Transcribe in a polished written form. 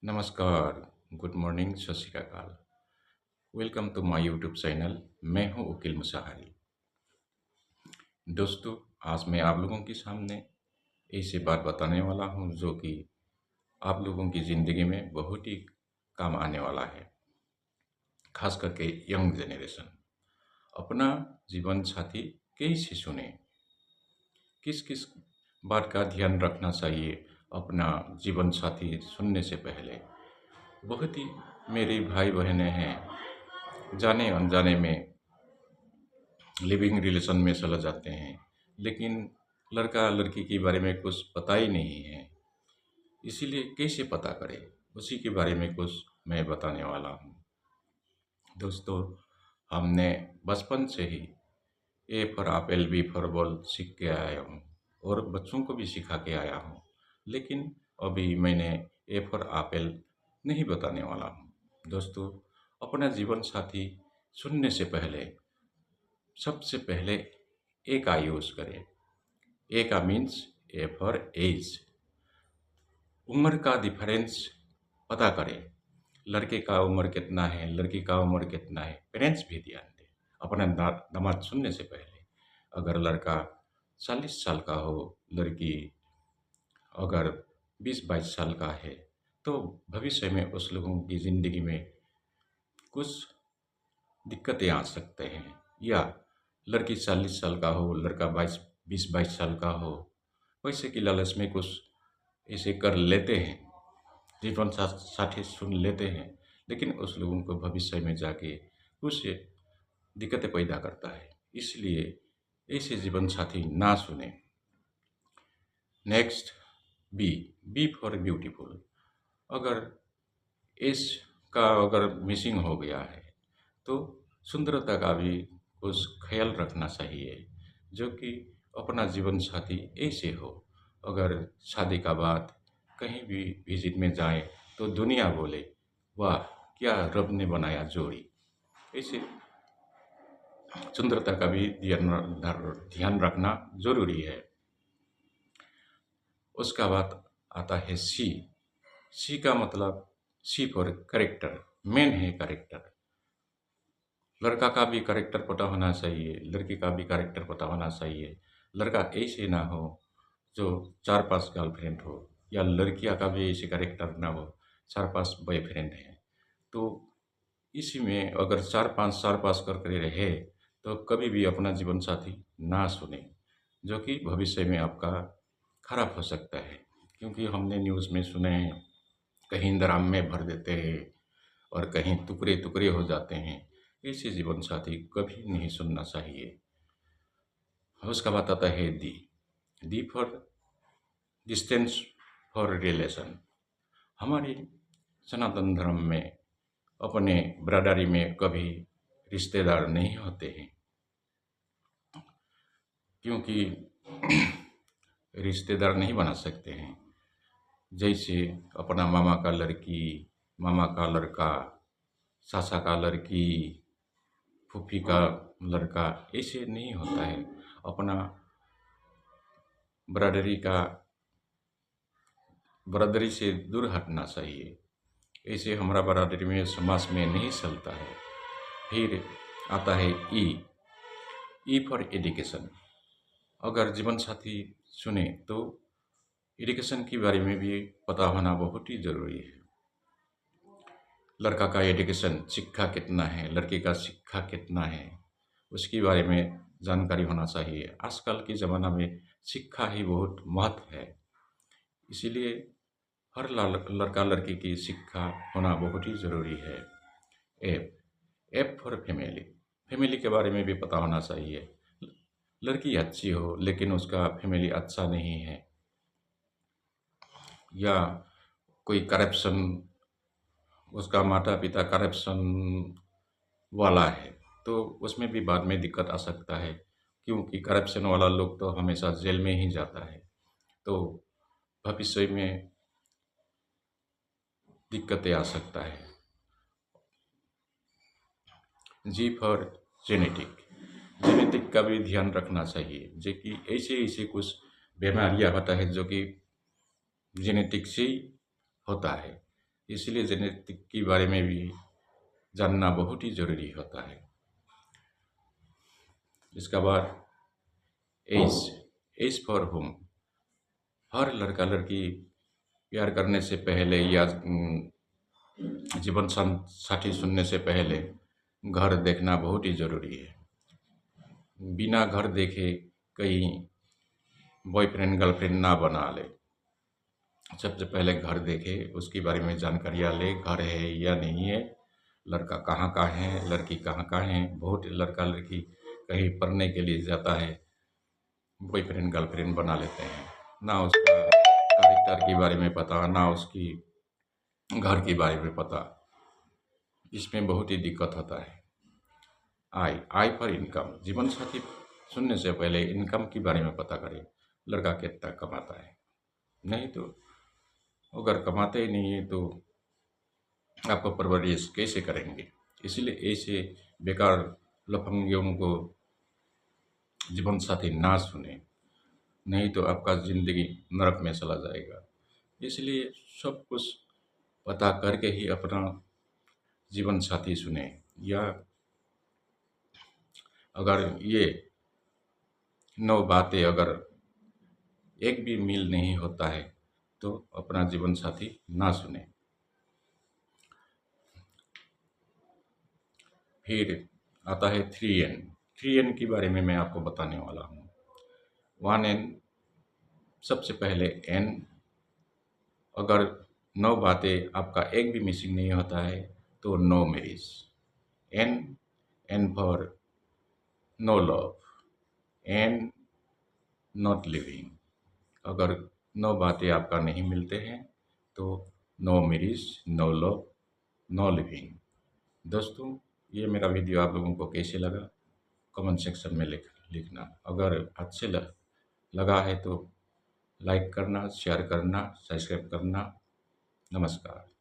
नमस्कार, good morning, सत श्री अकाल। Welcome to my YouTube channel. मैं हूं उकील मुसाहारी। दोस्तों, आज मैं आप लोगों के सामने ऐसी बात बताने वाला हूं जो कि आप लोगों की ज़िंदगी में बहुत ही काम आने वाला है, खास करके यंग जनरेशन। अपना जीवन साथी कैसे चुने, किस किस बात का ध्यान रखना चाहिए अपना जीवन साथी चुनने से पहले। बहुत ही मेरे भाई बहनें हैं, जाने अनजाने में लिविंग रिलेशन में चले जाते हैं, लेकिन लड़का लड़की के बारे में कुछ पता ही नहीं है। इसीलिए कैसे पता करें, उसी के बारे में कुछ मैं बताने वाला हूँ। दोस्तों, हमने बचपन से ही A for apple, B for ball सीख के आया हूँ और बच्चों को भी सिखा के आया हूँ। लेकिन अभी मैंने ए फॉर एप्पल नहीं बताने वाला हूँ। दोस्तों, अपना जीवन साथी चुनने से पहले सबसे पहले ए का यूज़ करें। ए का मीन्स ए फॉर एज। उम्र का डिफरेंस पता करें। लड़के का उम्र कितना है, लड़की का उम्र कितना है, पेरेंट्स भी ध्यान दें अपना दामाद चुनने से पहले। अगर लड़का 40 साल का हो, लड़की अगर 20-22 साल का है, तो भविष्य में उस लोगों की ज़िंदगी में कुछ दिक्कतें आ सकते हैं। या लड़की 40 साल का हो, लड़का 20-22 साल का हो, पैसे की लालच में कुछ ऐसे कर लेते हैं, जीवन साथी चुन लेते हैं, लेकिन उस लोगों को भविष्य में जाके कुछ दिक्कतें पैदा करता है। इसलिए ऐसे जीवन साथी ना चुनें। Next, B. B for beautiful. अगर एज का अगर मिसिंग हो गया है, तो सुंदरता का भी कुछ ख्याल रखना चाहिए, जो कि अपना जीवन साथी ऐसे हो। अगर शादी का बाद कहीं भी विजिट में जाए तो दुनिया बोले, वाह क्या रब ने बनाया जोड़ी। ऐसे सुंदरता का भी ध्यान रखना जरूरी है। उसका बाद आता है सी। सी का मतलब सी फॉर करेक्टर। मेन है करेक्टर। लड़का का भी करेक्टर पता होना चाहिए, लड़की का भी करेक्टर पता होना चाहिए। लड़का ऐसे ना हो जो 4-5 गर्लफ्रेंड हो, या लड़कियां का भी ऐसे करेक्टर ना हो 4-5 बॉयफ्रेंड है। तो इसी में अगर 4-5 करके रहे, तो कभी भी अपना जीवन साथी ना सुने, जो कि भविष्य में आपका खराब हो सकता है। क्योंकि हमने न्यूज़ में सुने हैं, कहीं ड्राम में भर देते हैं और कहीं टुकड़े टुकड़े हो जाते हैं। ऐसे जीवन साथी कभी नहीं सुनना चाहिए। उसका बाद आता है D. D for distance for relation. हमारे सनातन धर्म में अपने ब्रदरी में कभी रिश्तेदार नहीं होते हैं, क्योंकि रिश्तेदार नहीं बना सकते हैं। जैसे अपना मामा का लड़की, मामा का लड़का, सासा का लड़की, फूफी का लड़का, ऐसे नहीं होता है। अपना ब्रदरी का बरादरी से दूर हटना चाहिए। ऐसे हमारा बरादरी में समाज में नहीं चलता है। फिर आता है ई। E for education. अगर जीवन साथी चुने तो एजुकेशन के बारे में भी पता होना बहुत ही ज़रूरी है। लड़का का एजुकेशन शिक्षा कितना है, लड़की का शिक्षा कितना है, उसके बारे में जानकारी होना चाहिए। आजकल के ज़माना में शिक्षा ही बहुत महत्व है। इसीलिए हर लड़का लड़की की शिक्षा होना बहुत ही ज़रूरी है। F. F for family. Family के बारे में भी पता होना चाहिए। लड़की अच्छी हो लेकिन उसका फैमिली अच्छा नहीं है, या कोई करप्शन, उसका माता पिता करप्शन वाला है, तो उसमें भी बाद में दिक्कत आ सकता है। क्योंकि करप्शन वाला लोग तो हमेशा जेल में ही जाता है, तो भविष्य में दिक्कतें आ सकता है। जी फॉर जेनेटिक। जेनेटिक का भी ध्यान रखना चाहिए, जो कि ऐसे ऐसे कुछ बीमारियां होता है जो कि जेनेटिक से ही होता है। इसलिए जेनेटिक के बारे में भी जानना बहुत ही ज़रूरी होता है। इसके बाद एज एज फॉर होम, हर लड़का लड़की प्यार करने से पहले या जीवन साथी चुनने से पहले घर देखना बहुत ही ज़रूरी है। बिना घर देखे कहीं बॉयफ्रेंड गर्लफ्रेंड ना बना ले। सबसे पहले घर देखे, उसके बारे में जानकारियाँ ले, घर है या नहीं है, लड़का कहाँ का है, लड़की कहाँ का है। बहुत लड़का लड़की कहीं पढ़ने के लिए जाता है, बॉयफ्रेंड गर्लफ्रेंड बना लेते हैं, ना उसका कैरेक्टर के बारे में पता, ना उसकी घर के बारे में पता। इसमें बहुत ही दिक्कत होता है। आय पर इनकम, जीवन साथी चुनने से पहले इनकम के बारे में पता करें, लड़का कितना कमाता है। नहीं तो अगर कमाते ही नहीं है तो आपको परवरिश कैसे करेंगे। इसलिए ऐसे बेकार लफंगियों को जीवन साथी ना चुने, नहीं तो आपका ज़िंदगी नरक में चला जाएगा। इसलिए सब कुछ पता करके ही अपना जीवन साथी चुने। या अगर ये 9 बातें अगर एक भी मील नहीं होता है तो अपना जीवन साथी ना चुने। फिर आता है 3N। 3N के बारे में मैं आपको बताने वाला हूँ। 1N, सबसे पहले N, अगर 9 बातें आपका एक भी मिसिंग नहीं होता है तो no marriage. N for no love, N not living. अगर 9 बातें आपका नहीं मिलते हैं तो no marriage, no love, no living. दोस्तों, ये मेरा वीडियो आप लोगों को कैसे लगा कमेंट सेक्शन में लिखना। अगर अच्छे लगा है तो लाइक करना, शेयर करना, सब्सक्राइब करना। नमस्कार।